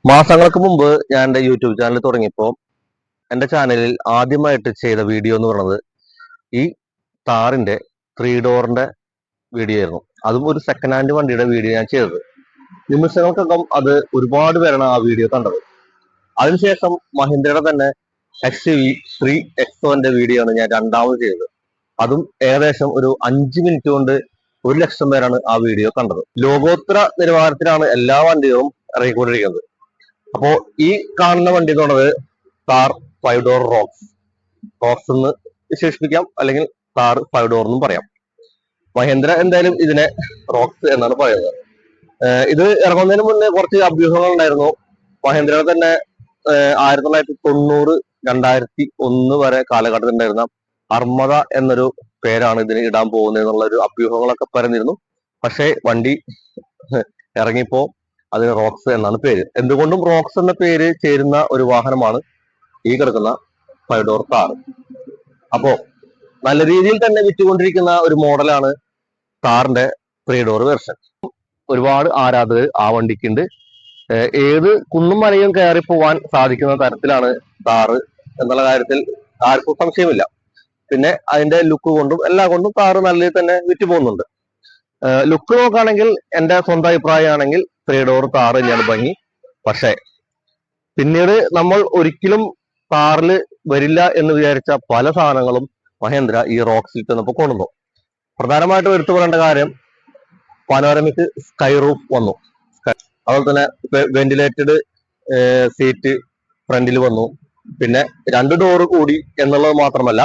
മാസങ്ങൾക്ക് മുമ്പ് ഞാൻ എൻ്റെ യൂട്യൂബ് ചാനൽ തുടങ്ങിയപ്പോൾ എൻ്റെ ചാനലിൽ ആദ്യമായിട്ട് ചെയ്ത വീഡിയോ എന്ന് പറയുന്നത് ഈ താറിന്റെ 3 ഡോറിന്റെ വീഡിയോ ആയിരുന്നു. അതും ഒരു സെക്കൻഡ് ഹാൻഡ് വണ്ടിയുടെ വീഡിയോ ഞാൻ ചെയ്തത്. നിമിഷങ്ങൾക്കകം അത് ഒരുപാട് പേരാണ് ആ വീഡിയോ കണ്ടത്. അതിനുശേഷം മഹീന്ദ്രയുടെ തന്നെ XUV3XO വീഡിയോ ആണ് ഞാൻ രണ്ടാമത് ചെയ്തത്. അതും ഏകദേശം ഒരു 5 മിനിറ്റ് കൊണ്ട് 1 ലക്ഷം പേരാണ് ആ വീഡിയോ കണ്ടത്. ലോകോത്തര നിലവാരത്തിലാണ് എല്ലാ വണ്ടികളും ഇറങ്ങിക്കൊണ്ടിരിക്കുന്നത്. അപ്പോ ഈ കാണുന്ന വണ്ടി എന്ന് പറയുന്നത് താർ 5 ഡോർ റോക്സ് എന്ന് വിശേഷിപ്പിക്കാം, അല്ലെങ്കിൽ താർ 5 ഡോർ എന്നും പറയാം. മഹേന്ദ്ര എന്തായാലും ഇതിനെ റോക്സ് എന്നാണ് പറയുന്നത്. ഇത് ഇറങ്ങുന്നതിന് മുന്നേ കുറച്ച് അഭ്യൂഹങ്ങൾ ഉണ്ടായിരുന്നു. മഹേന്ദ്രയുടെ തന്നെ 1990 2001 വരെ കാലഘട്ടത്തിൽ ഉണ്ടായിരുന്ന അർമദ എന്നൊരു പേരാണ് ഇതിന് ഇടാൻ പോകുന്നത് എന്നുള്ള ഒരു അഭ്യൂഹങ്ങളൊക്കെ പറഞ്ഞിരുന്നു. പക്ഷേ വണ്ടി ഇറങ്ങിയപ്പോ അതിന് റോക്സ് എന്നാണ് പേര്. എന്തുകൊണ്ടും റോക്സ് എന്ന പേര് ചേരുന്ന ഒരു വാഹനമാണ് ഈ കിടക്കുന്ന 5 ഡോർ താർ. അപ്പോ നല്ല രീതിയിൽ തന്നെ വിറ്റുകൊണ്ടിരിക്കുന്ന ഒരു മോഡലാണ് താറിന്റെ 3 ഡോർ വെർഷൻ. ഒരുപാട് ആരാധകർ ആ വണ്ടിക്കുണ്ട്. ഏത് കുന്നും മലയും കയറി പോവാൻ സാധിക്കുന്ന തരത്തിലാണ് താറ് എന്നുള്ള കാര്യത്തിൽ ആർക്കും സംശയമില്ല. പിന്നെ അതിന്റെ ലുക്ക് കൊണ്ടും എല്ലാം കൊണ്ടും താറ് നല്ല രീതിയിൽ തന്നെ വിറ്റ് പോകുന്നുണ്ട്. ലുക്ക് നോക്കുകയാണെങ്കിൽ എന്റെ സ്വന്തം അഭിപ്രായമാണെങ്കിൽ 3 ഡോർ താർ തന്നെയാണ് ഭംഗി. പക്ഷേ പിന്നീട് നമ്മൾ ഒരിക്കലും താറിൽ വരില്ല എന്ന് വിചാരിച്ച പല സാധനങ്ങളും മഹേന്ദ്ര ഈ റോക്സിൽ ചെന്നപ്പോൾ കൊണ്ടുവന്നു. പ്രധാനമായിട്ടും എടുത്തു പറയേണ്ട കാര്യം പനോരമിക് സ്കൈ റൂഫ് വന്നു. അതുപോലെ തന്നെ വെന്റിലേറ്റഡ് സീറ്റ് ഫ്രണ്ടിൽ വന്നു. പിന്നെ 2 ഡോർ കൂടി എന്നുള്ളത് മാത്രമല്ല,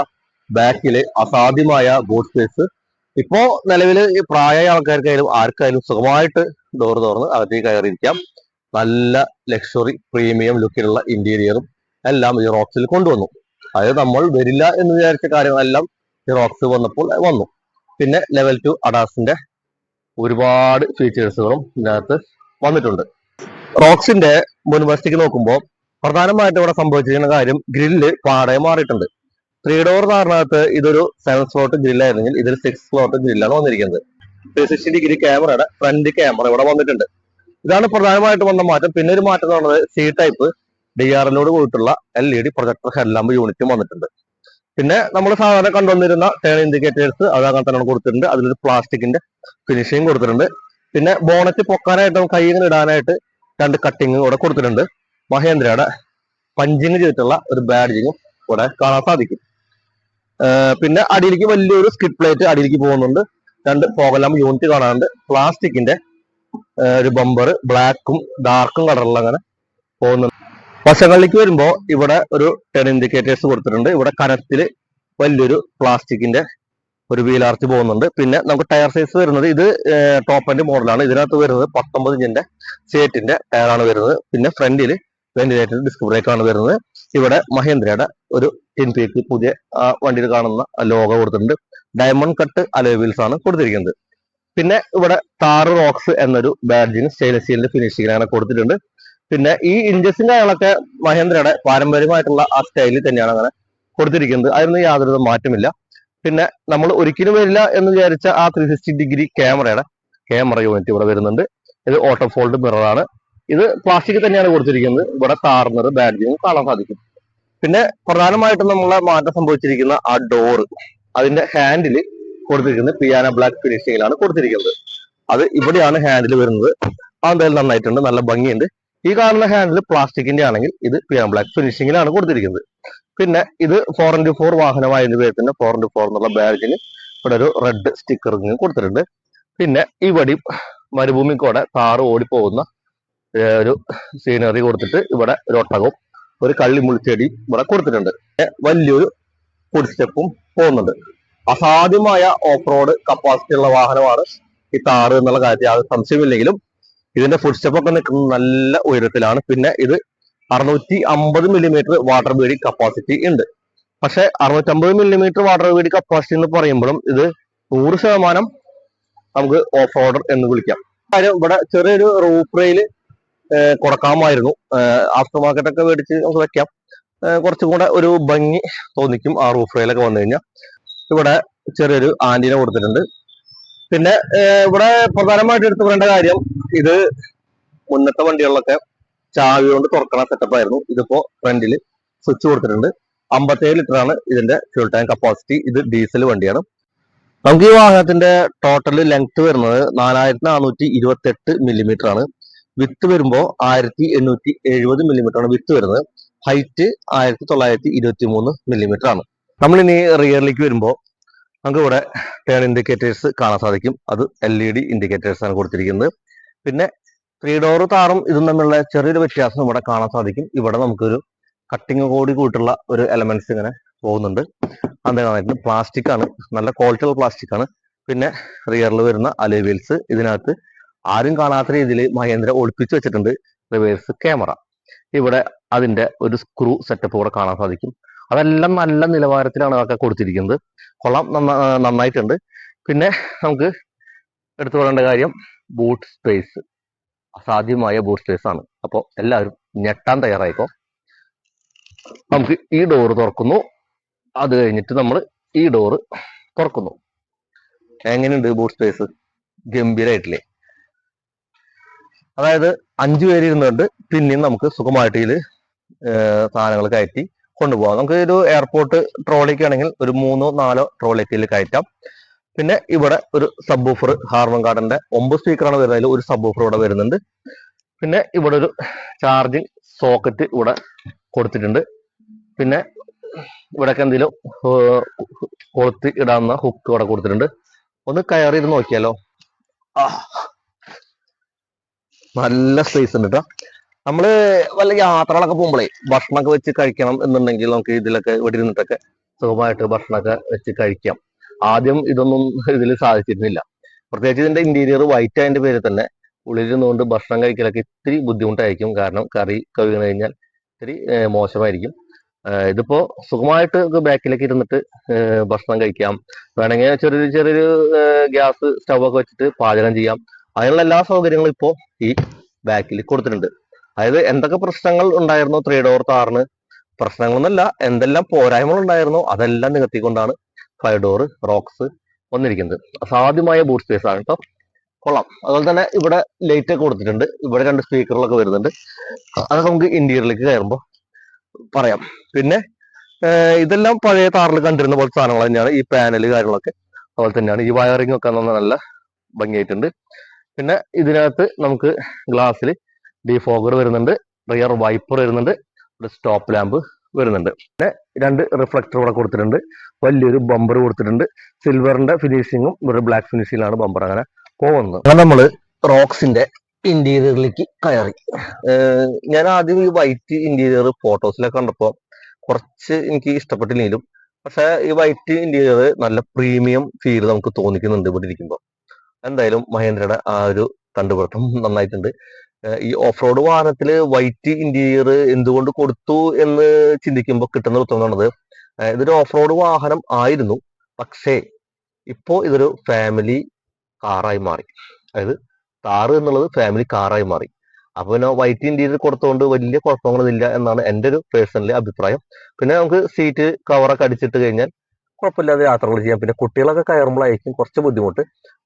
ബാക്കില് അസാധ്യമായ ബൂട്ട് സ്പേസ്. ഇപ്പോ നിലവില് ഈ പ്രായമായ ആൾക്കാർക്കായാലും ആർക്കായാലും സുഖമായിട്ട് ഡോർ തുറന്ന് അകത്തേക്ക് കയറിയിരിക്കാം. നല്ല ലക്ഷറി പ്രീമിയം ലുക്കിലുള്ള ഇന്റീരിയറും എല്ലാം ഈ റോക്സിൽ കൊണ്ടുവന്നു. അതായത് നമ്മൾ വരില്ല എന്ന് വിചാരിച്ച കാര്യങ്ങളെല്ലാം ഈ റോക്സ് വന്നപ്പോൾ വന്നു. പിന്നെ ലെവൽ 2 അഡാസിന്റെ ഒരുപാട് ഫീച്ചേഴ്സുകളും ഇതിനകത്ത് വന്നിട്ടുണ്ട്. റോക്സിന്റെ മുൻവശത്തേക്ക് നോക്കുമ്പോൾ പ്രധാനമായിട്ട് ഇവിടെ സംഭവിച്ചിരിക്കുന്ന കാര്യം ഗ്രില്ല് പാടെ മാറിയിട്ടുണ്ട്. 3 ഡോർ താറിനകത്ത് ഇതൊരു 7 സ്ലോട്ട് ഗ്രില്ലായിരുന്നെങ്കിൽ ഇതിൽ 6 സ്ലോട്ട് ഗ്രില്ലാണ് വന്നിരിക്കുന്നത്. 360 ഡിഗ്രി ക്യാമറയുടെ ഫ്രണ്ട് ക്യാമറ ഇവിടെ വന്നിട്ടുണ്ട്. ഇതാണ് പ്രധാനമായിട്ട് വന്ന മാറ്റം. പിന്നെ ഒരു മാറ്റം എന്ന് പറയുന്നത് സി ടൈപ്പ് DRLോട് കൂടിയിട്ടുള്ള LED പ്രൊജക്ടർ ഹെഡ്ലാമ്പ് യൂണിറ്റും വന്നിട്ടുണ്ട്. പിന്നെ നമ്മൾ സാധാരണ കണ്ടുവന്നിരുന്ന ടേൺ ഇൻഡിക്കേറ്റേഴ്സ് അത് അങ്ങനെ തന്നെ കൊടുത്തിട്ടുണ്ട്. അതിലൊരു പ്ലാസ്റ്റിക്കിന്റെ ഫിനിഷിങ് കൊടുത്തിട്ടുണ്ട്. പിന്നെ ബോണറ്റ് പൊക്കാനായിട്ടും കൈകൾ ഇടാനായിട്ട് 2 കട്ടിങ് ഇവിടെ കൊടുത്തിട്ടുണ്ട്. മഹേന്ദ്രയുടെ പഞ്ചിങ് ചെയ്തിട്ടുള്ള ഒരു ബാഡ്ജിങ്ങും ഇവിടെ കാണാൻ സാധിക്കും. പിന്നെ അടിയിലേക്ക് വലിയൊരു സ്കിഡ് പ്ലേറ്റ് അടിയിലേക്ക് പോകുന്നുണ്ട്. 2 ഫോഗലാമ്പ് യൂണിറ്റ് കാണാനുണ്ട്. പ്ലാസ്റ്റിക്കിന്റെ ഒരു ബമ്പർ ബ്ലാക്കും ഡാർക്കും കളറിൽ അങ്ങനെ പോകുന്നുണ്ട്. വശങ്ങളിലേക്ക് വരുമ്പോ ഇവിടെ ഒരു ടേൺ ഇൻഡിക്കേറ്റേഴ്സ് കൊടുത്തിട്ടുണ്ട്. ഇവിടെ കനത്തില് വലിയൊരു പ്ലാസ്റ്റിക്കിന്റെ ഒരു വീൽ ആർച്ച് പോകുന്നുണ്ട്. പിന്നെ നമുക്ക് ടയർ സൈസ് വരുന്നത് ഇത് ടോപ്പ് എൻഡ് മോഡലാണ്. ഇതിനകത്ത് വരുന്നത് 19 ഇഞ്ചിന്റെ സേറ്റിന്റെ ടയറാണ് വരുന്നത്. പിന്നെ ഫ്രണ്ടില് വെന്റിലേറ്റഡ് ഡിസ്ക് ബ്രേക്ക് ആണ് വരുന്നത്. ഇവിടെ മഹേന്ദ്രയുടെ ഒരു ടിൻപീക്ക് പുതിയ വണ്ടിയിൽ കാണുന്ന ലോഗോ കൊടുത്തിട്ടുണ്ട്. ഡയമണ്ട് കട്ട് അലോയ് വീൽസ് ആണ് കൊടുത്തിരിക്കുന്നത്. പിന്നെ ഇവിടെ താർ റോക്സ് എന്നൊരു ബാഡ്ജിന് സ്റ്റെയിൻലെസ് സ്റ്റീലിന്റെ ഫിനിഷിംഗിലാണ് കൊടുത്തിട്ടുണ്ട്. പിന്നെ ഈ ഇഞ്ചസിന്റെ കാര്യങ്ങളൊക്കെ മഹേന്ദ്രയുടെ പാരമ്പര്യമായിട്ടുള്ള ആ സ്റ്റൈലിൽ തന്നെയാണ് അങ്ങനെ കൊടുത്തിരിക്കുന്നത്. അതിനൊന്നും യാതൊരു മാറ്റമില്ല. പിന്നെ നമ്മൾ ഒരിക്കലും വരില്ല എന്ന് വിചാരിച്ച ആ 360 ഡിഗ്രി ക്യാമറയുടെ ക്യാമറ യൂണിറ്റ് ഇവിടെ വരുന്നുണ്ട്. ഇത് ഓട്ടോ ഫോൾഡ് മിററാണ്. ഇത് പ്ലാസ്റ്റിക് തന്നെയാണ് കൊടുത്തിരിക്കുന്നത്. ഇവിടെ താർന്നർ ബാഡ്ജിങ് കാണാൻ സാധിക്കും. പിന്നെ പ്രധാനമായിട്ടും നമ്മളെ മാറ്റം സംഭവിച്ചിരിക്കുന്ന ആ ഡോറ്, അതിന്റെ ഹാൻഡില് കൊടുത്തിരിക്കുന്നത് പിയാനോ ബ്ലാക്ക് ഫിനിഷിങ്ങിലാണ് കൊടുത്തിരിക്കുന്നത്. അത് ഇവിടെയാണ് ഹാൻഡിൽ വരുന്നത്. അതെന്തായാലും നന്നായിട്ടുണ്ട്, നല്ല ഭംഗിയുണ്ട്. ഈ കാണുന്ന ഹാൻഡിൽ പ്ലാസ്റ്റിക്കിന്റെ ആണെങ്കിൽ ഇത് പിയാനോ ബ്ലാക്ക് ഫിനിഷിങ്ങിലാണ് കൊടുത്തിരിക്കുന്നത്. പിന്നെ ഇത് 4x4 വാഹനമായതിന്റെ പേര് തന്നെ 4x4 എന്നുള്ള ബാഡ്ജിന് ഇവിടെ ഒരു റെഡ് സ്റ്റിക്കറിങ് കൊടുത്തിട്ടുണ്ട്. പിന്നെ ഇവിടെ മരുഭൂമിക്കൂടെ താറ് ഓടിപ്പോകുന്ന ഒരു സീനറി കൊടുത്തിട്ട് ഇവിടെ ഒരു ഒട്ടകവും ഒരു കള്ളിമുൾച്ചെടി ഇവിടെ കൊടുത്തിട്ടുണ്ട്. വലിയൊരു ഫുഡ് സ്റ്റെപ്പും പോകുന്നുണ്ട്. അസാധ്യമായ ഓഫ് റോഡ് കപ്പാസിറ്റി ഉള്ള വാഹനമാണ് ഈ താറ് എന്നുള്ള കാര്യത്തിൽ യാതൊരു സംശയമില്ലെങ്കിലും ഇതിന്റെ ഫുഡ് സ്റ്റെപ്പ് ഒക്കെ നിൽക്കുന്നത് നല്ല ഉയരത്തിലാണ്. പിന്നെ ഇത് 650 മില്ലിമീറ്റർ വാട്ടർ ബീഡിംഗ് കപ്പാസിറ്റി ഉണ്ട്. പക്ഷെ 650 മില്ലിമീറ്റർ വാട്ടർ ബീഡിംഗ് കപ്പാസിറ്റി എന്ന് പറയുമ്പോഴും ഇത് 100% നമുക്ക് ഓഫ് റോഡർ എന്ന് വിളിക്കാം. കാര്യം ഇവിടെ ചെറിയൊരു റൂഫ് റെയില് കൊടുക്കാമായിരുന്നു. ആഫ്റ്റർ മാർക്കറ്റ് ഒക്കെ മേടിച്ച് നമുക്ക് വെക്കാം. കുറച്ചും കൂടെ ഒരു ഭംഗി തോന്നിക്കും ആ റൂഫ് റെയിലൊക്കെ വന്നു കഴിഞ്ഞാൽ. ഇവിടെ ചെറിയൊരു ആന്റിന കൊടുത്തിട്ടുണ്ട്. പിന്നെ ഇവിടെ പ്രധാനമായിട്ട് എടുത്തു പറയേണ്ട കാര്യം ഇത് മുന്നത്തെ വണ്ടികളിലൊക്കെ ചാവി കൊണ്ട് തുറക്കണ സെറ്റപ്പ് ആയിരുന്നു. ഇതിപ്പോ ഫ്രണ്ടിൽ സ്വിച്ച് കൊടുത്തിട്ടുണ്ട്. 57 ലിറ്റർ ആണ് ഇതിന്റെ ഫ്യൂൾ ടാങ്ക് കപ്പാസിറ്റി. ഇത് ഡീസൽ വണ്ടിയാണ്. നമുക്ക് ഈ വാഹനത്തിന്റെ ടോട്ടൽ ലെങ്ത് വരുന്നത് 4428 ആണ്. വിത്ത് വരുമ്പോൾ 1870 ആണ് വിത്ത് വരുന്നത്. ഹൈറ്റ് 1923 ആണ്. നമ്മളിനി റിയറിലേക്ക് വരുമ്പോൾ നമുക്ക് ഇവിടെ ടേൺ ഇൻഡിക്കേറ്റേഴ്സ് കാണാൻ സാധിക്കും. അത് LED ഇൻഡിക്കേറ്റേഴ്സ് ആണ് കൊടുത്തിരിക്കുന്നത്. പിന്നെ 3 ഡോർ താറും ഇതും തമ്മിലുള്ള ചെറിയൊരു വ്യത്യാസം ഇവിടെ കാണാൻ സാധിക്കും. ഇവിടെ നമുക്കൊരു കട്ടിങ് കൂടി കൂട്ടുള്ള ഒരു എലമെന്റ്സ് ഇങ്ങനെ പോകുന്നുണ്ട്. അത് പ്ലാസ്റ്റിക് ആണ്, നല്ല ക്വാളിറ്റി ഉള്ള പ്ലാസ്റ്റിക് ആണ്. പിന്നെ റിയറിൽ വരുന്ന അലോയ് വീൽസ് ഇതിനകത്ത് ആരും കാണാത്ത രീതിയിൽ മഹേന്ദ്ര ഒളിപ്പിച്ചു വെച്ചിട്ടുണ്ട്. റിവേഴ്സ് ക്യാമറ, ഇവിടെ അതിന്റെ ഒരു സ്ക്രൂ സെറ്റപ്പ് ഇവിടെ കാണാൻ സാധിക്കും. അതെല്ലാം നല്ല നിലവാരത്തിലാണ് അതൊക്കെ കൊടുത്തിരിക്കുന്നത്. കൊള്ളാം, നന്നായിട്ടുണ്ട്. പിന്നെ നമുക്ക് എടുത്തു പറയേണ്ട കാര്യം ബൂട്ട് സ്പേസ്, അസാധ്യമായ ബൂട്ട് സ്പേസ് ആണ്. അപ്പോൾ എല്ലാവരും ഞെട്ടാൻ തയ്യാറായിക്കോ. നമുക്ക് ഈ ഡോറ് തുറക്കുന്നു, അത് കഴിഞ്ഞിട്ട് നമ്മൾ ഈ ഡോറ് തുറക്കുന്നു. എങ്ങനെയുണ്ട് ബൂട്ട് സ്പേസ്? ഗംഭീരമായിട്ടില്ലേ? അതായത് 5 പേര് ഇരുന്നുകൊണ്ട് പിന്നെയും നമുക്ക് സുഖമായിട്ട് ഇതിൽ സാധനങ്ങൾ കയറ്റി കൊണ്ടുപോകാം. നമുക്ക് ഒരു എയർപോർട്ട് ട്രോളിക്ക് ആണെങ്കിൽ ഒരു 3-4 ട്രോളിക്ക് ഇതിൽ കയറ്റാം. പിന്നെ ഇവിടെ ഒരു സബ് വൂഫർ, ഹാർമൺ ഗാർഡന്റെ 9 സ്പീക്കറാണ് വരുന്നതിൽ ഒരു സബ് വൂഫർ ഇവിടെ വരുന്നുണ്ട്. പിന്നെ ഇവിടെ ഒരു ചാർജിങ് സോക്കറ്റ് ഇവിടെ കൊടുത്തിട്ടുണ്ട്. പിന്നെ ഇവിടെയൊക്കെ എന്തെങ്കിലും കൊളുത്തി ഇടാവുന്ന ഹുക്ക് ഇവിടെ കൊടുത്തിട്ടുണ്ട്. ഒന്ന് കയറി ഇരുന്ന് നോക്കിയാലോ. നല്ല സ്പേസ് ഉണ്ട് കേട്ടോ. നമ്മള് വല്ല യാത്രകളൊക്കെ പോകുമ്പോഴേ ഭക്ഷണമൊക്കെ വെച്ച് കഴിക്കണം എന്നുണ്ടെങ്കിൽ നമുക്ക് ഇതിലൊക്കെ ഇവിടെ ഇരുന്നിട്ടൊക്കെ സുഖമായിട്ട് ഭക്ഷണമൊക്കെ വെച്ച് കഴിക്കാം. ആദ്യം ഇതൊന്നും ഇതിൽ സാധിച്ചിരുന്നില്ല. പ്രത്യേകിച്ച് ഇതിന്റെ ഇന്റീരിയർ വൈറ്റ് ആയതിന്റെ പേരിൽ തന്നെ ഉള്ളിലിരുന്നുകൊണ്ട് ഭക്ഷണം കഴിക്കലൊക്കെ ഇത്തിരി ബുദ്ധിമുട്ടായിരിക്കും. കാരണം കറി കഴുകി കഴിഞ്ഞാൽ ഇത്തിരി മോശമായിരിക്കും. ഇതിപ്പോ സുഖമായിട്ട് ബാക്കിലേക്ക് ഇരുന്നിട്ട് ഭക്ഷണം കഴിക്കാം. വേണമെങ്കിൽ ചെറിയൊരു ഗ്യാസ് സ്റ്റവ് ഒക്കെ വെച്ചിട്ട് പാചകം ചെയ്യാം. അതിനുള്ള എല്ലാ സൗകര്യങ്ങളും ഇപ്പോ ഈ ബാക്കിൽ കൊടുത്തിട്ടുണ്ട്. അതായത് എന്തൊക്കെ പ്രശ്നങ്ങൾ ഉണ്ടായിരുന്നു 3 ഡോർ താറിന്, പ്രശ്നങ്ങളൊന്നുമല്ല, എന്തെല്ലാം പോരായ്മകൾ ഉണ്ടായിരുന്നു അതെല്ലാം നികത്തിക്കൊണ്ടാണ് 5 ഡോർ റോക്സ് വന്നിരിക്കുന്നത്. അസാധ്യമായ ബൂട്ട് സ്പേസ് ആണ് കേട്ടോ. കൊള്ളാം. അതുപോലെ തന്നെ ഇവിടെ ലൈറ്റ് ഒക്കെ കൊടുത്തിട്ടുണ്ട്. ഇവിടെ 2 സ്പീക്കറുകളൊക്കെ വരുന്നുണ്ട്. അതൊക്കെ നമുക്ക് ഇന്റീരിയറിലേക്ക് കയറുമ്പോൾ പറയാം. പിന്നെ ഇതെല്ലാം പഴയ താറിൽ കണ്ടിരുന്ന പോലത്തെ സാധനങ്ങൾ തന്നെയാണ്. ഈ പാനൽ കാര്യങ്ങളൊക്കെ അതുപോലെ തന്നെയാണ്. ഈ വയറിംഗ് ഒക്കെ നല്ല ഭംഗിയായിട്ടുണ്ട്. പിന്നെ ഇതിനകത്ത് നമുക്ക് ഗ്ലാസ്സിൽ ഡിഫോഗർ വരുന്നുണ്ട്, റിയർ വൈപ്പർ വരുന്നുണ്ട്, ഒരു സ്റ്റോപ്പ് ലാമ്പ് വരുന്നുണ്ട്. പിന്നെ 2 റിഫ്ലക്ടർ ഇവിടെ കൊടുത്തിട്ടുണ്ട്. വലിയൊരു ബമ്പർ കൊടുത്തിട്ടുണ്ട്. സിൽവറിന്റെ ഫിനിഷിങ്ങും ഒരു ബ്ലാക്ക് ഫിനിഷിങ്ങിലാണ് ബമ്പർ അങ്ങനെ പോകുന്നത്. അങ്ങനെ നമ്മള് റോക്സിന്റെ ഇന്റീരിയറിലേക്ക് കയറി. ഞാൻ ആദ്യം ഈ വൈറ്റ് ഇന്റീരിയർ ഫോട്ടോസിലൊക്കെ കണ്ടപ്പോ കുറച്ച് എനിക്ക് ഇഷ്ടപ്പെട്ടില്ലെങ്കിലും, പക്ഷെ ഈ വൈറ്റ് ഇന്റീരിയർ നല്ല പ്രീമിയം ഫീൽ നമുക്ക് തോന്നിക്കുന്നുണ്ട് ഇവിടെ ഇരിക്കുമ്പോൾ. എന്തായാലും മഹേന്ദ്രയുടെ ആ ഒരു കണ്ടുപിടുത്തം നന്നായിട്ടുണ്ട്. ഈ ഓഫ് റോഡ് വാഹനത്തില് വൈറ്റ് ഇന്റീരിയർ എന്തുകൊണ്ട് കൊടുത്തു എന്ന് ചിന്തിക്കുമ്പോൾ കിട്ടുന്ന ഉത്തരം എന്നുള്ളത്, ഇതൊരു ഓഫ് റോഡ് വാഹനം ആയിരുന്നു, പക്ഷേ ഇപ്പോ ഇതൊരു ഫാമിലി കാറായി മാറി. അതായത് താറ് എന്നുള്ളത് ഫാമിലി കാറായി മാറി. അപ്പൊ പിന്നെ വൈറ്റ് ഇന്റീരിയർ കൊടുത്തുകൊണ്ട് വലിയ കുഴപ്പങ്ങളൊന്നുമില്ല എന്നാണ് എൻ്റെ ഒരു പേഴ്സണലി അഭിപ്രായം. പിന്നെ നമുക്ക് സീറ്റ് കവറൊക്കെ അടിച്ചിട്ട് കഴിഞ്ഞാൽ കുഴപ്പമില്ലാതെ യാത്രകൾ ചെയ്യാം. പിന്നെ കുട്ടികളൊക്കെ കയറുമ്പോഴായിരിക്കും കുറച്ച് ബുദ്ധിമുട്ട്.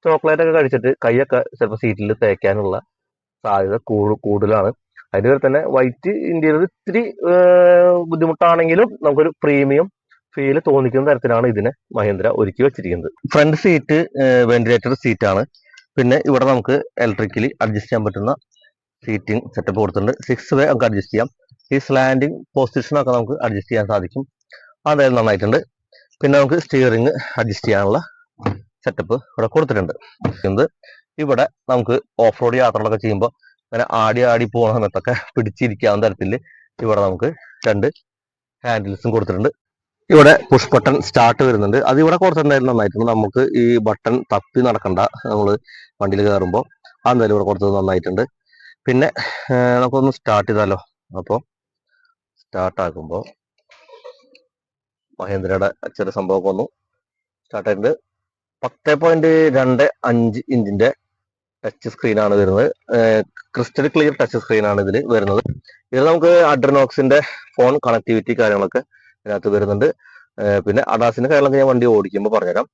ചോക്ലേറ്റ് ഒക്കെ കഴിച്ചിട്ട് കൈയൊക്കെ ചിലപ്പോൾ സീറ്റിൽ തേക്കാനുള്ള സാധ്യത കൂടുതലാണ്. അതിൻ്റെ പേര് തന്നെ വൈറ്റ് ഇന്റീരിയർ ഇത്തിരി ബുദ്ധിമുട്ടാണെങ്കിലും നമുക്കൊരു പ്രീമിയം ഫീൽ തോന്നിക്കുന്ന തരത്തിലാണ് ഇതിനെ മഹീന്ദ്ര ഒരുക്കി വെച്ചിരിക്കുന്നത്. ഫ്രണ്ട് സീറ്റ് വെന്റിലേറ്റർ സീറ്റാണ്. പിന്നെ ഇവിടെ നമുക്ക് ഇലക്ട്രിക്കലി അഡ്ജസ്റ്റ് ചെയ്യാൻ പറ്റുന്ന സീറ്റിംഗ് സെറ്റപ്പ് കൊടുത്തിട്ടുണ്ട്. 6 വേ നമുക്ക് അഡ്ജസ്റ്റ് ചെയ്യാം. ഈ സ്ലാൻഡിങ് പൊസിഷനൊക്കെ നമുക്ക് അഡ്ജസ്റ്റ് ചെയ്യാൻ സാധിക്കും. അതായത് നന്നായിട്ടുണ്ട്. പിന്നെ നമുക്ക് സ്റ്റിയറിംഗ് അഡ്ജസ്റ്റ് ചെയ്യാനുള്ള സെറ്റപ്പ് ഇവിടെ കൊടുത്തിട്ടുണ്ട്. ഇവിടെ നമുക്ക് ഓഫ് റോഡ് യാത്രകളൊക്കെ ചെയ്യുമ്പോൾ അങ്ങനെ ആടി പോകുന്ന സമയത്തൊക്കെ പിടിച്ചിരിക്കാവുന്ന തരത്തിൽ ഇവിടെ നമുക്ക് 2 ഹാൻഡിൽസും കൊടുത്തിട്ടുണ്ട്. ഇവിടെ പുഷ് ബട്ടൺ സ്റ്റാർട്ട് വരുന്നുണ്ട്. അത് ഇവിടെ കൊടുത്തിട്ടുണ്ടായിരുന്നു നന്നായിട്ടുണ്ട്. നമുക്ക് ഈ ബട്ടൺ തപ്പി നടക്കണ്ട നമ്മൾ വണ്ടിയിൽ കയറുമ്പോൾ. അതെന്തായാലും ഇവിടെ കൊടുത്തത് നന്നായിട്ടുണ്ട്. പിന്നെ നമുക്കൊന്ന് സ്റ്റാർട്ട് ചെയ്താലോ. അപ്പോൾ സ്റ്റാർട്ട് ആക്കുമ്പോൾ മഹേന്ദ്രയുടെ ചെറിയ സംഭവമൊക്കെ വന്നു സ്റ്റാർട്ട് ആയിട്ടുണ്ട്. 10.25 ഇഞ്ചിന്റെ ടച്ച് സ്ക്രീനാണ് വരുന്നത്. ക്രിസ്റ്റൽ ക്ലിയർ ടച്ച് സ്ക്രീനാണ് ഇതിൽ വരുന്നത്. ഇതിൽ നമുക്ക് അഡ്രനോക്സിന്റെ ഫോൺ കണക്ടിവിറ്റി കാര്യങ്ങളൊക്കെ ഇതിനകത്ത് വരുന്നുണ്ട്. പിന്നെ അഡാസിന്റെ കാര്യങ്ങളൊക്കെ ഞാൻ വണ്ടി ഓടിക്കുമ്പോൾ പറഞ്ഞുതരാം.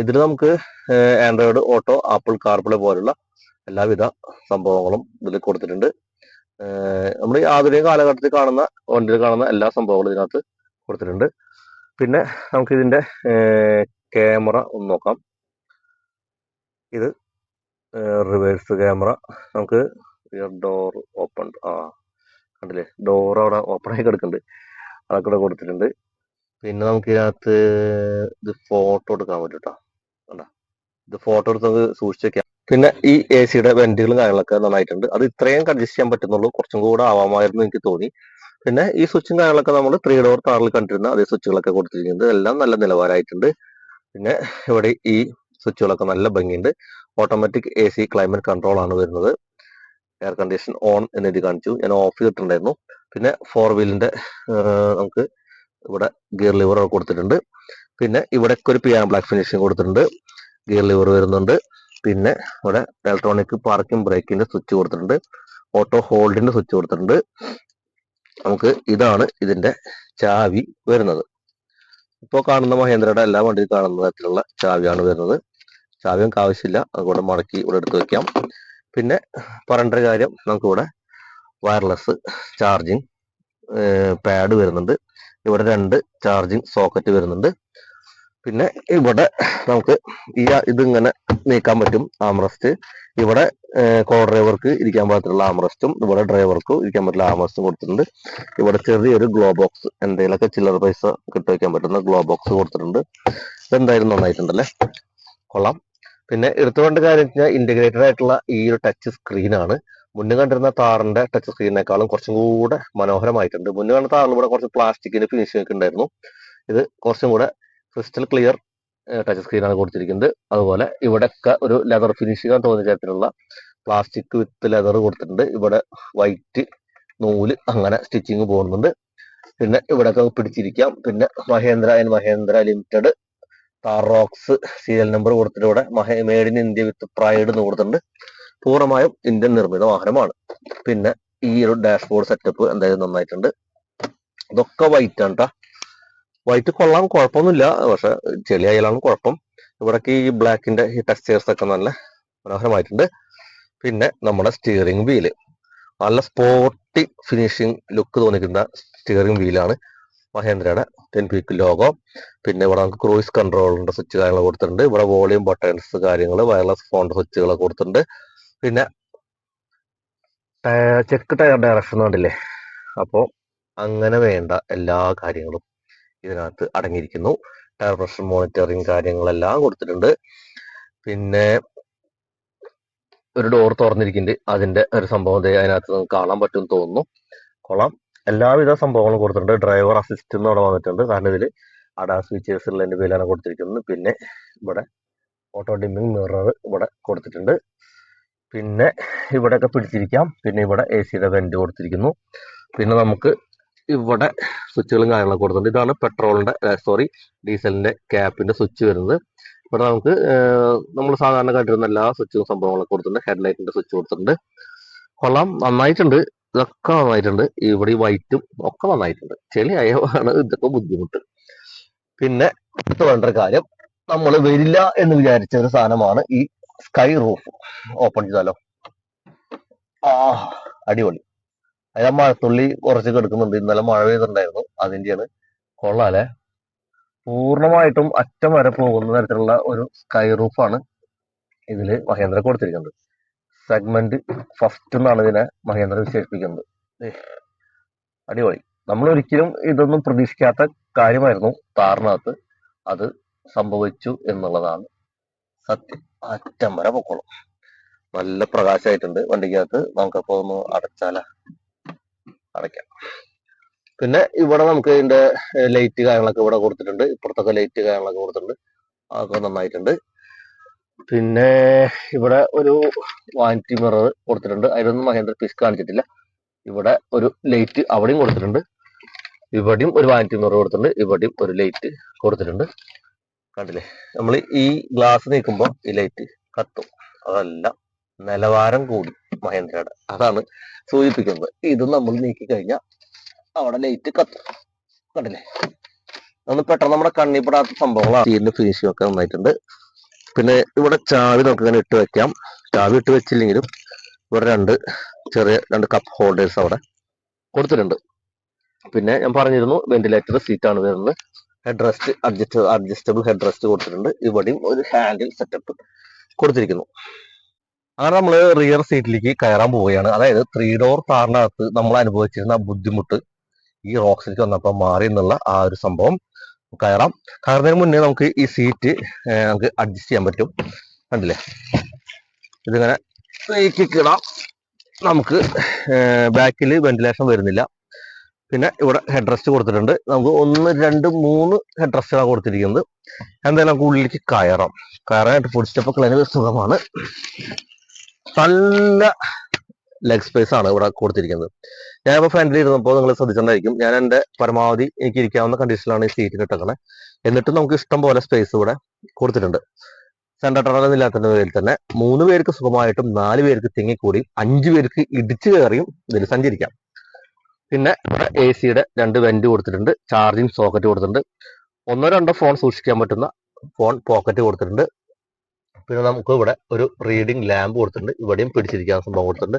ഇതിൽ നമുക്ക് ആൻഡ്രോയിഡ് ഓട്ടോ, ആപ്പിൾ കാർപ്ലേ പോലുള്ള എല്ലാവിധ സംഭവങ്ങളും ഇതിൽ കൊടുത്തിട്ടുണ്ട്. നമ്മൾ ഈ ആധുനിക കാലഘട്ടത്തിൽ കാണുന്ന വണ്ടിയിൽ കാണുന്ന എല്ലാ സംഭവങ്ങളും ഇതിനകത്ത് കൊടുത്തിട്ടുണ്ട്. പിന്നെ നമുക്ക് ഇതിന്റെ ക്യാമറ ഒന്ന് നോക്കാം. ഇത് റിവേഴ്സ് ക്യാമറ. നമുക്ക് ഡോർ ഓപ്പൺ, കണ്ടില്ലേ, ഡോർ അവിടെ ഓപ്പൺ ആയി കിടക്കുന്നുണ്ട്, അതൊക്കെ ഇവിടെ കൊടുത്തിട്ടുണ്ട്. പിന്നെ നമുക്ക് ഇതിനകത്ത് ഇത് ഫോട്ടോ എടുക്കാൻ പറ്റും കേട്ടോ, കണ്ടാ, ഇത് ഫോട്ടോ എടുത്ത് സൂക്ഷിച്ച് വെക്കാം. പിന്നെ ഈ എ സിയുടെ വെന്റുകളും കാര്യങ്ങളൊക്കെ നന്നായിട്ടുണ്ട്. അത് ഇത്രയും അഡ്ജസ്റ്റ് ചെയ്യാൻ പറ്റുന്നുള്ളൂ, കുറച്ചും കൂടെ ആവാമായിരുന്നു എനിക്ക് തോന്നി. പിന്നെ ഈ സ്വിച്ചും കാര്യങ്ങളൊക്കെ നമ്മൾ 3 ഡോർ കാറിൽ കണ്ടിരുന്ന അതേ സ്വിച്ചുകളൊക്കെ കൊടുത്തിരിക്കുന്നത് എല്ലാം നല്ല നിലവാരമായിട്ടുണ്ട്. പിന്നെ ഇവിടെ ഈ സ്വിച്ചുകളൊക്കെ നല്ല ഭംഗിയുണ്ട്. Automatic A C climate control ആണ് വരുന്നത്. എയർ കണ്ടീഷൻ ഓൺ എന്നെഴുതി കാണിച്ചു, ഞാൻ ഓഫ് ചെയ്തിട്ടുണ്ടായിരുന്നു. പിന്നെ 4 വീലിന്റെ നമുക്ക് ഇവിടെ ഗിയർ ലിവർ കൊടുത്തിട്ടുണ്ട്. പിന്നെ ഇവിടെ ഒരു പിയാനോ ബ്ലാക്ക് ഫിനിഷിംഗ് കൊടുത്തിട്ടുണ്ട്, ഗിയർ ലിവർ വരുന്നുണ്ട്. പിന്നെ ഇവിടെ ഇലക്ട്രോണിക് പാർക്കിംഗ് ബ്രേക്കിന്റെ സ്വിച്ച് കൊടുത്തിട്ടുണ്ട്, ഓട്ടോ ഹോൾഡിന്റെ സ്വിച്ച് കൊടുത്തിട്ടുണ്ട്. നമുക്ക് ഇതാണ് ഇതിന്റെ ചാവി വരുന്നത്. ഇപ്പോൾ കാണുന്ന മഹേന്ദ്രയുടെ എല്ലാ വണ്ടിയിൽ കാണുന്ന തരത്തിലുള്ള ചാവിയാണ് വരുന്നത്. ചാവി നമുക്ക് ആവശ്യമില്ല, അതുകൊണ്ട് മടക്കി ഇവിടെ എടുത്ത് വെക്കാം. പിന്നെ പറയേണ്ട ഒരു കാര്യം, നമുക്കിവിടെ വയർലെസ് ചാർജിങ് പാഡ് വരുന്നുണ്ട്. ഇവിടെ 2 ചാർജിങ് സോക്കറ്റ് വരുന്നുണ്ട്. പിന്നെ ഇവിടെ നമുക്ക് ഇതിങ്ങനെ നീക്കാൻ പറ്റും ആംറസ്റ്റ്. ഇവിടെ കോ ഡ്രൈവർക്ക് ഇരിക്കാൻ പറ്റുള്ള ആംറസ്റ്റും ഇവിടെ ഡ്രൈവർക്ക് ഇരിക്കാൻ പറ്റുള്ള ആംറസ്റ്റും കൊടുത്തിട്ടുണ്ട്. ഇവിടെ ചെറിയൊരു ഗ്ലോ ബോക്സ്, എന്തെങ്കിലുമൊക്കെ ചില്ലറ പൈസ കിട്ടി വയ്ക്കാൻ പറ്റുന്ന ഗ്ലോ ബോക്സ് കൊടുത്തിട്ടുണ്ട്. ഇതെന്തായാലും നന്നായിട്ടുണ്ടല്ലേ, കൊള്ളാം. പിന്നെ എടുത്തുകൊണ്ട് കാര്യം വെച്ചാൽ ഇന്റഗ്രേറ്റഡ് ആയിട്ടുള്ള ഈ ഒരു ടച്ച് സ്ക്രീനാണ്. മുന്നേ കണ്ടിരുന്ന താറിന്റെ ടച്ച് സ്ക്രീനിനേക്കാളും കുറച്ചും കൂടെ മനോഹരമായിട്ടുണ്ട്. മുന്നേ കണ്ട താറിൽ ഇവിടെ കുറച്ച് പ്ലാസ്റ്റിക്കിന്റെ ഫിനിഷിംഗ് ഒക്കെ ഉണ്ടായിരുന്നു. ഇത് കുറച്ചും കൂടെ ക്രിസ്റ്റൽ ക്ലിയർ ടച്ച് സ്ക്രീനാണ് കൊടുത്തിരിക്കുന്നത്. അതുപോലെ ഇവിടെയൊക്കെ ഒരു ലെതർ ഫിനിഷിംഗ് തോന്നിയ തരത്തിലുള്ള പ്ലാസ്റ്റിക് വിത്ത് ലെതർ കൊടുത്തിട്ടുണ്ട്. ഇവിടെ വൈറ്റ് നൂല് അങ്ങനെ സ്റ്റിച്ചിങ് പോകുന്നുണ്ട്. പിന്നെ ഇവിടെയൊക്കെ പിടിച്ചിരിക്കാം. പിന്നെ Mahendra limited Thar Roxx serial number കൊടുത്തിട്ട് ഇവിടെ made in India with pride എന്ന് കൊടുത്തിട്ടുണ്ട്. പൂർണ്ണമായും ഇന്ത്യൻ നിർമ്മിത വാഹനമാണ്. പിന്നെ ഈ ഒരു ഡാഷ്ബോർഡ് സെറ്റപ്പ് എന്തായാലും നന്നായിട്ടുണ്ട്. ഇതൊക്കെ വൈറ്റ് ആണ് കേട്ടോ. വൈറ്റ് കൊള്ളാം, കുഴപ്പമൊന്നുമില്ല. പക്ഷെ ചെളിയായാലാണ് കുഴപ്പം. ഇവിടേക്ക് ഈ ബ്ലാക്കിന്റെ ഈ ടെക്സ്റ്റേഴ്സ് ഒക്കെ നല്ല മനോഹരമായിട്ടുണ്ട്. പിന്നെ നമ്മുടെ സ്റ്റിയറിംഗ് വീല് നല്ല സ്പോർട്ടി ഫിനിഷിംഗ് ലുക്ക് തോന്നിക്കുന്ന സ്റ്റിയറിംഗ് വീലാണ് മഹേന്ദ്രയുടെ 10 പീക്ക് ലോഗോ. പിന്നെ ഇവിടെ നമുക്ക് ക്രൂയിസ് കൺട്രോളിന്റെ സ്വിച്ച് കാര്യങ്ങൾ കൊടുത്തിട്ടുണ്ട്. ഇവിടെ വോളിയം ബട്ടൺസ് കാര്യങ്ങൾ, വയർലെസ് ഫോണിന്റെ സ്വിച്ചുകളൊക്കെ കൊടുത്തിട്ടുണ്ട്. പിന്നെ ചെക്ക് ടയർ ഡയറക്ഷൻ കണ്ടില്ലേ. അപ്പോൾ അങ്ങനെ വേണ്ട എല്ലാ കാര്യങ്ങളും ഇതിനകത്ത് അടങ്ങിയിരിക്കുന്നു. ടയർ പ്രഷർ മോണിറ്ററിങ് കാര്യങ്ങളെല്ലാം കൊടുത്തിട്ടുണ്ട്. പിന്നെ ഒരു ഡോർ തുറന്നിരിക്കുന്നുണ്ട്, അതിന്റെ ഒരു സംഭവം അതിനകത്ത് നമുക്ക് കാണാൻ പറ്റും തോന്നുന്നു. കൊള്ളാം, എല്ലാവിധ സംഭവങ്ങളും കൊടുത്തിട്ടുണ്ട്. ഡ്രൈവർ അസിസ്റ്റന്റ് അവിടെ വന്നിട്ടുണ്ട്, കാരണം ഇതിൽ അഡാസ് ഫീച്ചേഴ്സ് ഉള്ളതിന്റെ പേരിലാണ് കൊടുത്തിരിക്കുന്നത്. പിന്നെ ഇവിടെ ഓട്ടോ ഡിമ്മിങ് മിറർ ഇവിടെ കൊടുത്തിട്ടുണ്ട്. പിന്നെ ഇവിടെയൊക്കെ പിടിച്ചിരിക്കാം. പിന്നെ ഇവിടെ എ സിയുടെ വെന്റ് കൊടുത്തിരിക്കുന്നു. പിന്നെ നമുക്ക് ഇവിടെ സ്വിച്ചുകളും കാര്യങ്ങളൊക്കെ കൊടുത്തിട്ടുണ്ട്. ഇതാണ് പെട്രോളിന്റെ ഡീസലിന്റെ ക്യാപ്പിന്റെ സ്വിച്ച് വരുന്നത്. ഇവിടെ നമുക്ക് നമ്മൾ സാധാരണ കണ്ടിരുന്ന എല്ലാ സ്വിച്ചും സംഭവങ്ങളൊക്കെ കൊടുത്തിട്ടുണ്ട്. ഹെഡ്ലൈറ്റിന്റെ സ്വിച്ച് കൊടുത്തിട്ടുണ്ട്. കൊള്ളാം, നന്നായിട്ടുണ്ട്. ഇതൊക്കെ നന്നായിട്ടുണ്ട്. ഇവിടെ ഈ വൈറ്റും ഒക്കെ നന്നായിട്ടുണ്ട്. ചെളിയായാണ് ഇതൊക്കെ ബുദ്ധിമുട്ട്. പിന്നെ വേണ്ട ഒരു കാര്യം, നമ്മൾ വരില്ല എന്ന് വിചാരിച്ച ഒരു സാധനമാണ് ഈ സ്കൈ റൂഫ്. ഓപ്പൺ ചെയ്താലോ, അടിപൊളി. അതിൽ മഴത്തുള്ളി കുറച്ച് കിടക്കുന്നുണ്ട്. ഇന്നലെ മഴ പെയ്തിട്ടുണ്ടായിരുന്നു, അതിന്റെയാണ്. കൊള്ളാല്ലേ, പൂർണ്ണമായിട്ടും അറ്റം വരെ പോകുന്ന തരത്തിലുള്ള ഒരു സ്കൈ റൂഫാണ് ഇതില് മഹേന്ദ്ര കൊടുത്തിരിക്കുന്നത്. സെഗ്മെന്റ് ഫസ്റ്റ് എന്നാണ് ഇതിനെ മഹേന്ദ്ര വിശേഷിപ്പിക്കുന്നത്. അടിപൊളി. നമ്മൾ ഒരിക്കലും ഇതൊന്നും പ്രതീക്ഷിക്കാത്ത കാര്യമായിരുന്നു താറിനകത്ത്. അത് സംഭവിച്ചു എന്നുള്ളതാണ് സത്യം. അറ്റം വരെ പൊക്കോളും. നല്ല പ്രകാശമായിട്ടുണ്ട് വണ്ടിക്കകത്ത്. നമുക്കപ്പോ ഒന്ന് അടയ്ക്കാം. പിന്നെ ഇവിടെ നമുക്ക് ഇതിന്റെ ലൈറ്റ് കാര്യങ്ങളൊക്കെ ഇവിടെ കൊടുത്തിട്ടുണ്ട്. ഇപ്പുറത്തൊക്കെ ലൈറ്റ് കാര്യങ്ങളൊക്കെ കൊടുത്തിട്ടുണ്ട്, അതൊക്കെ നന്നായിട്ടുണ്ട്. പിന്നെ ഇവിടെ ഒരു വാനിറ്റി മിറർ കൊടുത്തിട്ടുണ്ട്. അതിലൊന്നും മഹേന്ദ്ര പിസ് കാണിച്ചിട്ടില്ല. ഇവിടെ ഒരു ലൈറ്റ് അവിടെയും കൊടുത്തിട്ടുണ്ട്. ഇവിടെയും ഒരു വാനിറ്റി മിറർ കൊടുത്തിട്ടുണ്ട്. ഇവിടെയും ഒരു ലൈറ്റ് കൊടുത്തിട്ടുണ്ട്. കണ്ടില്ലേ, നമ്മൾ ഈ ഗ്ലാസ് നീക്കുമ്പോൾ ഈ ലൈറ്റ് കത്തും. അതല്ല, നിലവാരം കൂടി മഹേന്ദ്രയുടെ, അതാണ് സൂചിപ്പിക്കുന്നത്. ഇത് നമ്മൾ നീക്കി കഴിഞ്ഞാൽ അവിടെ ലൈറ്റ് കത്തും. കണ്ടില്ലേ, ഒന്ന് പെട്ടെന്ന് നമ്മുടെ കണ്ണിപ്പെടാത്ത സംഭവങ്ങളാണ്. സ്റ്റീലിന്റെ ഫിനിഷിംഗ് ഒക്കെ നന്നായിട്ടുണ്ട്. പിന്നെ ഇവിടെ ചാവി നമുക്ക് ഇങ്ങനെ ഇട്ട് വെക്കാം. ചാവി ഇട്ട് വെച്ചില്ലെങ്കിലും ഇവിടെ രണ്ട് കപ്പ് ഹോൾഡേഴ്സ് അവിടെ കൊടുത്തിട്ടുണ്ട്. പിന്നെ ഞാൻ പറഞ്ഞിരുന്നു വെന്റിലേറ്റർ സീറ്റാണ് വരുന്നത്. Head rest adjustable head rest കൊടുത്തിട്ടുണ്ട്. ഇവിടെയും ഒരു ഹാൻഡിൽ സെറ്റപ്പ് കൊടുത്തിരിക്കുന്നു. അങ്ങനെ നമ്മൾ റിയർ സീറ്റിലേക്ക് കയറാൻ പോവുകയാണ്. അതായത് 3 ഡോർ കാറിനകത്ത് നമ്മൾ അനുഭവിച്ചിരുന്ന ബുദ്ധിമുട്ട് ഈ റോക്സിലേക്ക് വന്നപ്പോൾ മാറി എന്നുള്ള ആ ഒരു സംഭവം. കയറുന്നതിന് മുന്നേ നമുക്ക് ഈ സീറ്റ് നമുക്ക് അഡ്ജസ്റ്റ് ചെയ്യാൻ പറ്റും. കണ്ടില്ലേ, ഇതിങ്ങനെ ഇടാം. നമുക്ക് ബാക്കിൽ വെന്റിലേഷൻ വരുന്നില്ല. പിന്നെ ഇവിടെ ഹെഡ് റെസ്റ്റ് കൊടുത്തിട്ടുണ്ട്. നമുക്ക് 1, 2, 3 ഹെഡ് റെസ്റ്റാണ് കൊടുത്തിരിക്കുന്നത്. എന്തായാലും നമുക്ക് ഉള്ളിലേക്ക് കയറാനായിട്ട് ഫുഡ് സ്റ്റെപ്പ് ക്ലീൻ സുഖമാണ്. നല്ല ലെഗ് സ്പേസ് ആണ് ഇവിടെ കൊടുത്തിരിക്കുന്നത്. ഞാനിപ്പോൾ ഫ്രണ്ടിൽ ഇരുന്നപ്പോൾ നിങ്ങൾ ശ്രദ്ധിച്ചിട്ടുണ്ടായിരിക്കും, ഞാൻ എൻ്റെ പരമാവധി എനിക്ക് ഇരിക്കാവുന്ന കണ്ടീഷനിലാണ് ഈ സീറ്റ് ഇട്ടേക്കണേ. എന്നിട്ടും നമുക്ക് ഇഷ്ടം പോലെ സ്പേസ് ഇവിടെ കൊടുത്തിട്ടുണ്ട്. സെൻട്രൽ ടണൽ ഇല്ലാത്തതിന്റെ പേരിൽ തന്നെ 3 പേർക്ക് സുഖമായിട്ടും 4 പേർക്ക് തിങ്ങിക്കൂടി 5 പേർക്ക് ഇടിച്ചു കയറിയും ഇതിൽ സഞ്ചരിക്കാം. പിന്നെ ഇവിടെ AC യുടെ 2 വെന്റ് കൊടുത്തിട്ടുണ്ട്. ചാർജിങ് സോക്കറ്റ് കൊടുത്തിട്ടുണ്ട്. 1, 2 ഫോൺ സൂക്ഷിക്കാൻ പറ്റുന്ന ഫോൺ പോക്കറ്റ് കൊടുത്തിട്ടുണ്ട്. പിന്നെ നമുക്ക് ഇവിടെ ഒരു റീഡിംഗ് ലാമ്പ് കൊടുത്തിട്ടുണ്ട്. ഇവിടെയും പിടിച്ചിരിക്കാനുള്ള സംഭവം കൊടുത്തിട്ടുണ്ട്.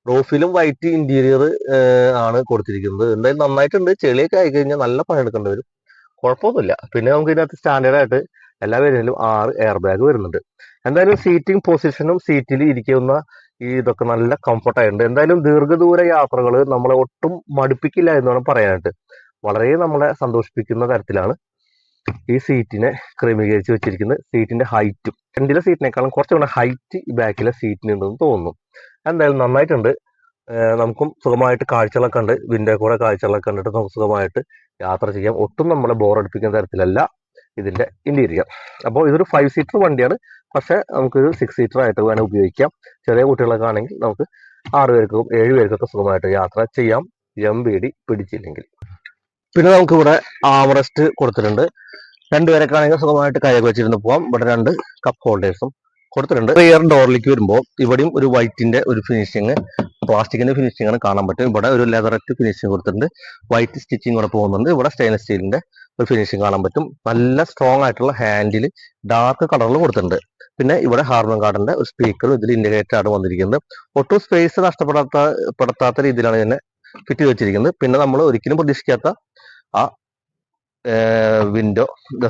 റൂഫിലും വൈറ്റ് ഇന്റീരിയർ ആണ് കൊടുത്തിരിക്കുന്നത്. എന്തായാലും നന്നായിട്ടുണ്ട്. ചെളിയൊക്കെ ആയി കഴിഞ്ഞാൽ നല്ല പണിയെടുക്കേണ്ടി വരും. കുഴപ്പമൊന്നുമില്ല. പിന്നെ നമുക്ക് ഇതിനകത്ത് സ്റ്റാൻഡേർഡ് ആയിട്ട് എല്ലാ വേരിയന്റിലും 6 എയർ ബാഗ് വരുന്നുണ്ട്. എന്തായാലും സീറ്റിംഗ് പൊസിഷനും സീറ്റിൽ ഇരിക്കുന്ന ഇതൊക്കെ നല്ല കംഫർട്ട് ആയിട്ടുണ്ട്. എന്തായാലും ദീർഘദൂര യാത്രകൾ നമ്മളെ ഒട്ടും മടുപ്പിക്കില്ല എന്ന് വേണം പറയാനായിട്ട്. വളരെ നമ്മളെ സന്തോഷിപ്പിക്കുന്ന തരത്തിലാണ് ഈ സീറ്റിനെ ക്രമീകരിച്ച് വെച്ചിരിക്കുന്നത്. സീറ്റിന്റെ ഹൈറ്റും ഫ്രണ്ടിലെ സീറ്റിനേക്കാളും കുറച്ചുകൂടെ ഹൈറ്റ് ഈ ബാക്കിലെ സീറ്റിനുണ്ടെന്ന് തോന്നുന്നു. എന്തായാലും നന്നായിട്ടുണ്ട്. നമുക്കും സുഖമായിട്ട് കാഴ്ചകളൊക്കെ ഉണ്ട്. വിൻഡോ കൂടെ കാഴ്ചകളൊക്കെ കണ്ടിട്ട് നമുക്ക് സുഖമായിട്ട് യാത്ര ചെയ്യാം. ഒട്ടും നമ്മളെ ബോറടിപ്പിക്കുന്ന തരത്തിലല്ല ഇതിന്റെ ഇന്റീരിയർ. അപ്പോൾ ഇതൊരു 5 സീറ്റർ വണ്ടിയാണ്. പക്ഷെ നമുക്കൊരു 6 സീറ്റർ ആയിട്ട് വേണം ഉപയോഗിക്കാം. ചെറിയ കുട്ടികളൊക്കെ ആണെങ്കിൽ നമുക്ക് 6 പേർക്കും 7 പേർക്കൊക്കെ സുഖമായിട്ട് യാത്ര ചെയ്യാം, MBD പിടിച്ചില്ലെങ്കിൽ. പിന്നെ നമുക്ക് ഇവിടെ ആംറെസ്റ്റ് കൊടുത്തിട്ടുണ്ട്. 2 പേരൊക്കെ ആണെങ്കിൽ സുഖമായിട്ട് കൈയൊക്കെ വെച്ചിരുന്ന് പോവാം. ഇവിടെ 2 കപ്പ് ഹോൾഡേഴ്സും കൊടുത്തിട്ടുണ്ട്. റിയർ ഡോറിലേക്ക് വരുമ്പോൾ ഇവിടെയും ഒരു വൈറ്റിന്റെ ഒരു ഫിനിഷിങ്, പ്ലാസ്റ്റിക്കിന്റെ ഫിനിഷിംഗ് ആണ് കാണാൻ പറ്റും. ഇവിടെ ഒരു ലെതററ്റ് ഫിനിഷിംഗ് കൊടുത്തിട്ടുണ്ട്. വൈറ്റ് സ്റ്റിച്ചിങ് കൂടെ പോകുന്നുണ്ട്. ഇവിടെ സ്റ്റെയിൻലെസ് സ്റ്റീലിന്റെ ഒരു ഫിനിഷിംഗ് കാണാൻ പറ്റും. നല്ല സ്ട്രോങ് ആയിട്ടുള്ള ഹാൻഡിൽ ഡാർക്ക് കളറിൽ കൊടുത്തിട്ടുണ്ട്. പിന്നെ ഇവിടെ ഹാർമൻ കാർഡിന്റെ ഒരു സ്പീക്കറും ഇതിൽ ഇന്റഗ്രേറ്റഡ് ആണ് വന്നിരിക്കുന്നത്. ഒട്ടും സ്പേസ് നഷ്ടപ്പെടാത്ത രീതിയിലാണ് ഇതിനെ ഫിറ്റ് ചെയ്ത് വെച്ചിരിക്കുന്നത്. പിന്നെ നമ്മൾ ഒരിക്കലും പ്രതീക്ഷിക്കാത്ത ആ വിൻഡോ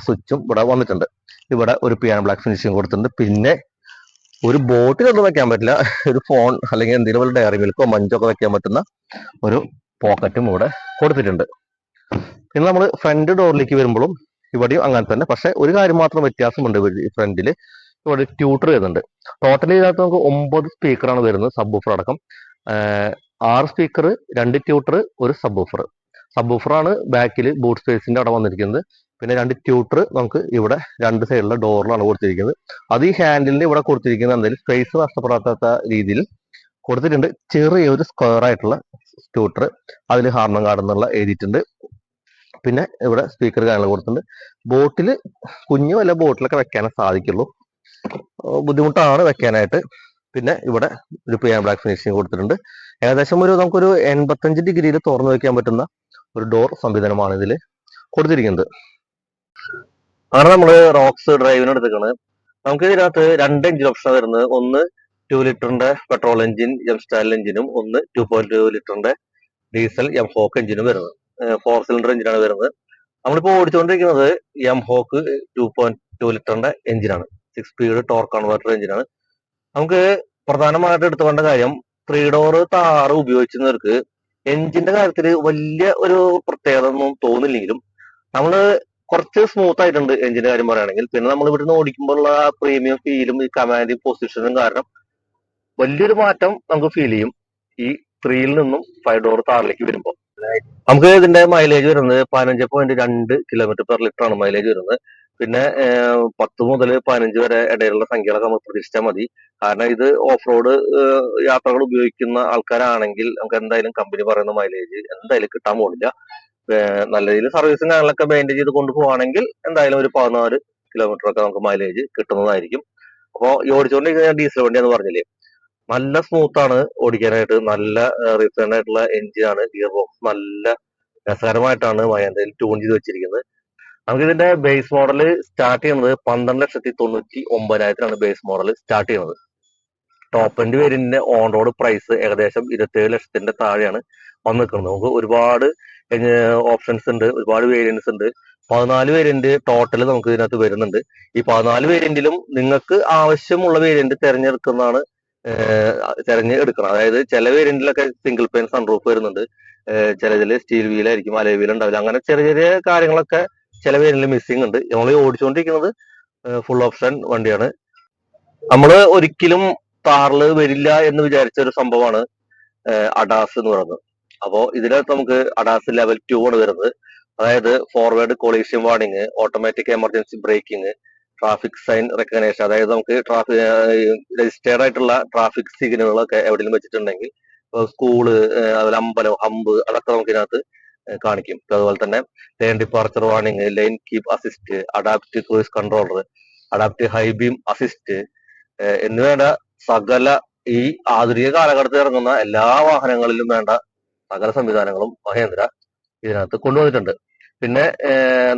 സ്വിച്ചും ഇവിടെ വന്നിട്ടുണ്ട്. ഇവിടെ ഒരു പിയാനോ ബ്ലാക്ക് ഫിനിഷിംഗ് കൊടുത്തിട്ടുണ്ട്. പിന്നെ ഒരു ബോട്ടിലൊന്നും വെക്കാൻ പറ്റില്ല, ഒരു ഫോൺ അല്ലെങ്കിൽ എന്തെങ്കിലും ഡയറി മിൽക്കോ മഞ്ചൊക്കെ വെക്കാൻ പറ്റുന്ന ഒരു പോക്കറ്റും ഇവിടെ കൊടുത്തിട്ടുണ്ട്. പിന്നെ നമ്മൾ ഫ്രണ്ട് ഡോറിലേക്ക് വരുമ്പോഴും ഇവിടെയും അങ്ങനെ തന്നെ. പക്ഷെ ഒരു കാര്യം മാത്രം വ്യത്യാസമുണ്ട്. ഫ്രണ്ടിൽ ഇവിടെ ട്യൂട്ടർ വരുന്നുണ്ട്. ടോട്ടലി ഇതിനകത്ത് നമുക്ക് 9 സ്പീക്കറാണ് വരുന്നത്, സബ് ഊഫർ അടക്കം. 6 സ്പീക്കർ, 2 ട്യൂട്ടർ, ഒരു സബ് ഊഫർ. സബ് ഊഫറാണ് ബാക്കിൽ ബൂട്ട് സ്പേസിന്റെ അവിടെ വന്നിരിക്കുന്നത്. പിന്നെ 2 ട്യൂട്ടർ നമുക്ക് ഇവിടെ 2 സൈഡിലെ ഡോറിലാണ് കൊടുത്തിരിക്കുന്നത്. അത് ഈ ഹാൻഡിലിന് ഇവിടെ കൊടുത്തിരിക്കുന്നത് എന്തെങ്കിലും സ്പേസ് നഷ്ടപ്പെടാത്ത രീതിയിൽ കൊടുത്തിട്ടുണ്ട്. ചെറിയൊരു സ്ക്വയർ ആയിട്ടുള്ള ട്യൂട്ടർ, അതിൽ ഹാർമൻ കാർഡ് എന്നുള്ള എഴുതിയിട്ടുണ്ട്. പിന്നെ ഇവിടെ സ്പീക്കർ കാര്യങ്ങൾ കൊടുത്തിട്ടുണ്ട്. ബോട്ടിൽ കുഞ്ഞു വല്ല ബോട്ടിലൊക്കെ വെക്കാനേ സാധിക്കുള്ളൂ, ബുദ്ധിമുട്ടാണ് വെക്കാനായിട്ട്. പിന്നെ ഇവിടെ ഒരു പിയാനോ ബ്ലാക്ക് ഫിനിഷിംഗ് കൊടുത്തിട്ടുണ്ട്. ഏകദേശം നമുക്കൊരു 85 ഡിഗ്രിയിൽ തുറന്നു വെക്കാൻ പറ്റുന്ന ഒരു ഡോർ സംവിധാനമാണ് ഇതിൽ കൊടുത്തിരിക്കുന്നത്. അങ്ങനെ നമ്മൾ റോക്സ് ഡ്രൈവിന് എടുത്തേക്കാണ്. നമുക്ക് ഇതിനകത്ത് 2 എഞ്ചിൻ ഓപ്ഷൻ വരുന്നത്. ഒന്ന് 2 ലിറ്ററിന്റെ പെട്രോൾ എഞ്ചിൻ സ്റ്റൈൽ എഞ്ചിനും, ഒന്ന് 2.2 ലിറ്ററിന്റെ ഡീസൽ ഹോക്ക് എഞ്ചിനും വരുന്നത്. 4 സിലിണ്ടർ എഞ്ചിനാണ് വരുന്നത്. നമ്മളിപ്പോ ഓടിച്ചുകൊണ്ടിരിക്കുന്നത് ഹോക്ക് 2.2 ലിറ്ററിന്റെ എഞ്ചിനാണ്. 6 സ്പീഡ് ടോർക്ക് കൺവേർട്ടർ എഞ്ചിനാണ്. നമുക്ക് പ്രധാനമായിട്ട് എടുത്തുകൊണ്ട കാര്യം 3 ഡോർ താറ് ഉപയോഗിക്കുന്നവർക്ക് എഞ്ചിന്റെ കാര്യത്തിൽ വലിയ ഒരു പ്രത്യേകത ഒന്നും തോന്നില്ലെങ്കിലും നമ്മള് കുറച്ച് സ്മൂത്ത് ആയിട്ടുണ്ട് എഞ്ചിന്റെ കാര്യം പറയുകയാണെങ്കിൽ. പിന്നെ നമ്മൾ ഇവിടുന്ന് ഓടിക്കുമ്പോഴുള്ള പ്രീമിയം ഫീലും ഈ കമാൻഡിങ് പൊസിഷനും കാരണം വലിയൊരു മാറ്റം നമുക്ക് ഫീൽ ചെയ്യും ഈ 3യിൽ നിന്നും 5 ഡോർ താറിലേക്ക് വരുമ്പോൾ. നമുക്ക് ഇതിന്റെ മൈലേജ് വരുന്നത് 15.2 കിലോമീറ്റർ പെർ ലിറ്റർ ആണ് മൈലേജ് വരുന്നത്. പിന്നെ 10 മുതൽ 15 വരെ ഇടയിലുള്ള സംഖ്യകളൊക്കെ നമുക്ക് പ്രതീക്ഷിച്ചാൽ മതി. കാരണം ഇത് ഓഫ് റോഡ് യാത്രകൾ ഉപയോഗിക്കുന്ന ആൾക്കാരാണെങ്കിൽ നമുക്ക് എന്തായാലും കമ്പനി പറയുന്ന മൈലേജ് എന്തായാലും കിട്ടാൻ പോണില്ല. നല്ല രീതിയിൽ സർവീസും കാര്യങ്ങളൊക്കെ മെയിൻറ്റെയിൻ ചെയ്ത് കൊണ്ടുപോവാണെങ്കിൽ എന്തായാലും ഒരു 14 കിലോമീറ്റർ ഒക്കെ നമുക്ക് മൈലേജ് കിട്ടുന്നതായിരിക്കും. അപ്പോ ഈ ഓടിച്ചുകൊണ്ടിരിക്കുന്ന ഡീസൽ വണ്ടി എന്ന് പറഞ്ഞില്ലേ, നല്ല സ്മൂത്ത് ആണ് ഓടിക്കാനായിട്ട്. നല്ല റീസൺ ആയിട്ടുള്ള എഞ്ചിനാണ്. ഗിയർ ബോക്സ് നല്ല രസകരമായിട്ടാണ് മഹേന്ദ്രയിൽ ട്യൂൺ ചെയ്ത് വെച്ചിരിക്കുന്നത്. നമുക്ക് ഇതിന്റെ ബേസ് മോഡൽ സ്റ്റാർട്ട് ചെയ്യുന്നത് 12,99,900 ബേസ് മോഡൽ സ്റ്റാർട്ട് ചെയ്യുന്നത്. ടോപ്പ് എൻഡ് വേരിയന്റിന്റെ ഓൺ റോഡ് പ്രൈസ് ഏകദേശം 27 ലക്ഷത്തിന്റെ താഴെയാണ് വന്ന് നിൽക്കുന്നത്. നമുക്ക് ഒരുപാട് ഓപ്ഷൻസ് ഉണ്ട്, ഒരുപാട് വേരിയൻസ് ഉണ്ട്. 14 വേരിയന്റ് ടോട്ടൽ നമുക്ക് ഇതിനകത്ത് വരുന്നുണ്ട്. ഈ 14 വേരിയന്റിലും നിങ്ങൾക്ക് ആവശ്യമുള്ള വേരിയന്റ് തിരഞ്ഞെടുക്കുന്നതാണ് തിരഞ്ഞെടുക്കണം. അതായത് ചില വേരിയന്റിലൊക്കെ സിംഗിൾ പെയിൻ സൺറൂഫ് വരുന്നുണ്ട്, ചിലതിൽ സ്റ്റീൽ വീലായിരിക്കും, അലോയ് വീൽ ഉണ്ടാവില്ല. അങ്ങനെ ചെറിയ ചെറിയ കാര്യങ്ങളൊക്കെ ചില വേരിയന്റിൽ മിസ്സിംഗ് ഉണ്ട്. നമ്മൾ ഓടിച്ചുകൊണ്ടിരിക്കുന്നത് ഫുൾ ഓപ്ഷൻ വണ്ടിയാണ്. നമ്മൾ ഒരിക്കലും താറില് വരില്ല എന്ന് വിചാരിച്ച ഒരു സംഭവമാണ് അഡാസ് എന്ന് പറയുന്നത്. അപ്പോ ഇതിനകത്ത് നമുക്ക് അഡാസ് ലെവൽ 2 ആണ് വരുന്നത്. അതായത് forward collision warning, automatic emergency braking, traffic sign recognition. അതായത് നമുക്ക് രജിസ്റ്റേർഡ് ആയിട്ടുള്ള ട്രാഫിക് സിഗ്നലുകളൊക്കെ എവിടെയെങ്കിലും വെച്ചിട്ടുണ്ടെങ്കിൽ സ്കൂള്, അതുപോലെ അമ്പലം, ഹമ്പ്, അതൊക്കെ നമുക്ക് ഇതിനകത്ത് കാണിക്കും. അതുപോലെ തന്നെ lane departure warning, line keep assist, adaptive cruise controller, adaptive high beam assist എന്നിവയുടെ സകല ഈ ആധുനിക കാലഘട്ടത്തിൽ ഇറങ്ങുന്ന എല്ലാ വാഹനങ്ങളിലും വേണ്ട സകല സംവിധാനങ്ങളും മഹേന്ദ്ര ഇതിനകത്ത് കൊണ്ടുവന്നിട്ടുണ്ട്. പിന്നെ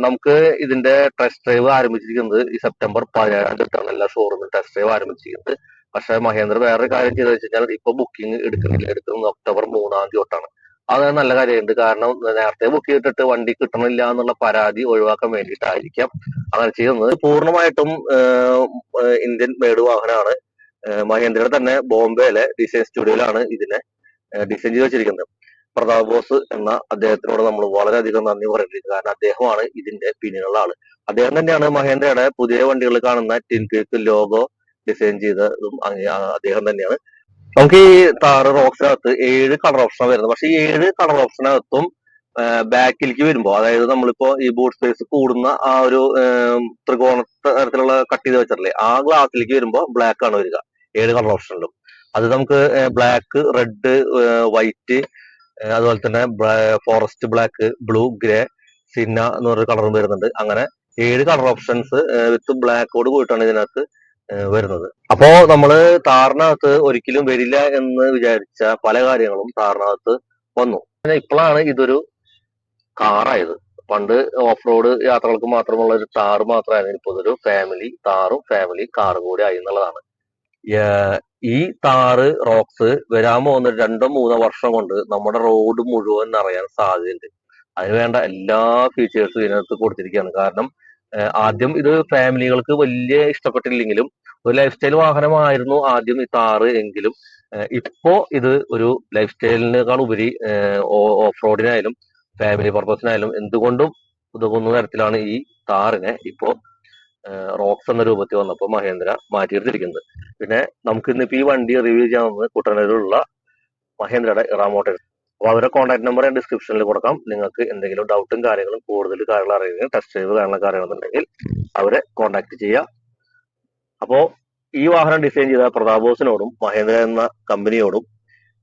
നമുക്ക് ഇതിന്റെ ടെസ്റ്റ് ഡ്രൈവ് ആരംഭിച്ചിരിക്കുന്നത് ഈ സെപ്റ്റംബർ 17 തൊട്ടാണ് എല്ലാ ഷോറൂമിൽ ടെസ്റ്റ് ഡ്രൈവ് ആരംഭിച്ചിരിക്കുന്നത്. പക്ഷെ മഹേന്ദ്ര വേറൊരു കാര്യം ചെയ്തെന്ന് വെച്ച് കഴിഞ്ഞാൽ ഇപ്പൊ ബുക്കിംഗ് എടുക്കുന്നത് ഒക്ടോബർ 3 തൊട്ടാണ്. അത് നല്ല കാര്യമുണ്ട്. കാരണം നേരത്തെ ബുക്ക് ചെയ്തിട്ട് വണ്ടി കിട്ടണില്ല എന്നുള്ള പരാതി ഒഴിവാക്കാൻ വേണ്ടിയിട്ടായിരിക്കാം അങ്ങനെ ചെയ്യുന്നത്. പൂർണ്ണമായിട്ടും ഇന്ത്യൻ മെയ്ഡ് വാഹനമാണ്. മഹേന്ദ്രയുടെ തന്നെ ബോംബെയിലെ ഡിസൈൻ സ്റ്റുഡിയോയിലാണ് ഇതിനെ ഡിസൈൻ ചെയ്ത് വെച്ചിരിക്കുന്നത്. പ്രതാപ് ബോസ് എന്ന അദ്ദേഹത്തിനോട് നമ്മൾ വളരെയധികം നന്ദി പറയുന്നത്. കാരണം അദ്ദേഹമാണ് ഇതിന്റെ പിന്നിലുള്ള ആള്. അദ്ദേഹം തന്നെയാണ് മഹേന്ദ്രയുടെ പുതിയ വണ്ടികൾ കാണുന്ന ടിൻകേക്ക് ലോഗോ ഡിസൈൻ ചെയ്തതും അദ്ദേഹം തന്നെയാണ്. നമുക്ക് ഈ താറ് റോക്സിനകത്ത് 7 കളർ ഓപ്ഷനാണ് വരുന്നത്. പക്ഷെ ഈ 7 കളർ ഓപ്ഷനകത്തും ബാക്കിലേക്ക് വരുമ്പോൾ, അതായത് നമ്മളിപ്പോ ഈ ബൂട്ട് സ്പേസ് കൂടുന്ന ആ ഒരു ത്രികോണ തരത്തിലുള്ള കട്ട് ചെയ്ത് വെച്ചിട്ടില്ലേ, ആ ഗ്ലാസ്സിലേക്ക് വരുമ്പോൾ ബ്ലാക്ക് ആണ് വരിക 7 കളർ ഓപ്ഷനിലും. അത് നമുക്ക് ബ്ലാക്ക്, റെഡ്, വൈറ്റ്, അതുപോലെ തന്നെ forest black, blue, grey, sinner എന്ന് പറഞ്ഞൊരു കളറും വരുന്നുണ്ട്. അങ്ങനെ 7 കളർ ഓപ്ഷൻസ് വിത്ത് ബ്ലാക്കോട് കൂടിയിട്ടാണ് ഇതിനകത്ത് വരുന്നത്. അപ്പോ നമ്മള് താറിനകത്ത് ഒരിക്കലും വരില്ല എന്ന് വിചാരിച്ച പല കാര്യങ്ങളും താറിനകത്ത് വന്നു. ഇപ്പോഴാണ് ഇതൊരു കാറായത്. പണ്ട് ഓഫ് റോഡ് യാത്രകൾക്ക് മാത്രമുള്ള ഒരു താറ് മാത്രമായിരുന്നു. ഇപ്പോൾ ഇതൊരു ഫാമിലി താറും ഫാമിലി കാറും കൂടി ആയി എന്നുള്ളതാണ്. ഈ താറ് റോക്സ് വരാൻ പോകുന്ന 2-3 വർഷം കൊണ്ട് നമ്മുടെ റോഡ് മുഴുവൻ നിറയാൻ സാധ്യതയുണ്ട്. അതിനുവേണ്ട എല്ലാ ഫീച്ചേഴ്സും ഇതിനകത്ത് കൊടുത്തിരിക്കുകയാണ്. കാരണം ആദ്യം ഇത് ഫാമിലികൾക്ക് വലിയ ഇഷ്ടപ്പെട്ടില്ലെങ്കിലും ഒരു ലൈഫ് സ്റ്റൈൽ വാഹനമായിരുന്നു ആദ്യം ഈ താറ് എങ്കിലും ഇപ്പോ ഇത് ഒരു ലൈഫ് സ്റ്റൈലിനേക്കാൾ ഉപരി ഓഫ് റോഡിനായാലും ഫാമിലി പർപ്പസിനായാലും എന്തുകൊണ്ടും ഉതകുന്ന തരത്തിലാണ് ഈ താറിനെ ഇപ്പോ റോക്സ് എന്ന രൂപത്തിൽ വന്നപ്പോൾ മഹേന്ദ്ര മാറ്റിയെടുത്തിരിക്കുന്നത്. പിന്നെ നമുക്ക് ഇന്നിപ്പോ ഈ വണ്ടി റിവ്യൂ ചെയ്യാൻ വന്നത് കുട്ടനാട്ടിലുള്ള മഹേന്ദ്രയുടെ ഇറാ മോട്ടോഴ്സ്. അപ്പോൾ അവരുടെ കോൺടാക്ട് നമ്പർ ഞാൻ ഡിസ്ക്രിപ്ഷനിൽ കൊടുക്കാം. നിങ്ങൾക്ക് എന്തെങ്കിലും ഡൗട്ടും കാര്യങ്ങളും കൂടുതൽ കാര്യങ്ങൾ അറിയുന്നത് ടെസ്റ്റ് ഡ്രൈവ് കാര്യങ്ങളൊക്കെ അറിയണമെന്നുണ്ടെങ്കിൽ അവരെ കോൺടാക്ട് ചെയ്യുക. അപ്പോ ഈ വാഹനം ഡിസൈൻ ചെയ്ത പ്രതാപ് ബോസിനോടും മഹേന്ദ്ര എന്ന കമ്പനിയോടും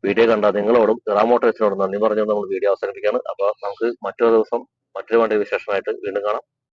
വീഡിയോ കണ്ട നിങ്ങളോടും ഇറാ മോട്ടോഴ്സിനോടും നന്ദി പറഞ്ഞു നമ്മൾ വീഡിയോ അവസാനിപ്പിക്കുകയാണ്. അപ്പൊ നമുക്ക് മറ്റൊരു ദിവസം മറ്റൊരു വണ്ടി വിശേഷമായിട്ട് വീണ്ടും കാണാം.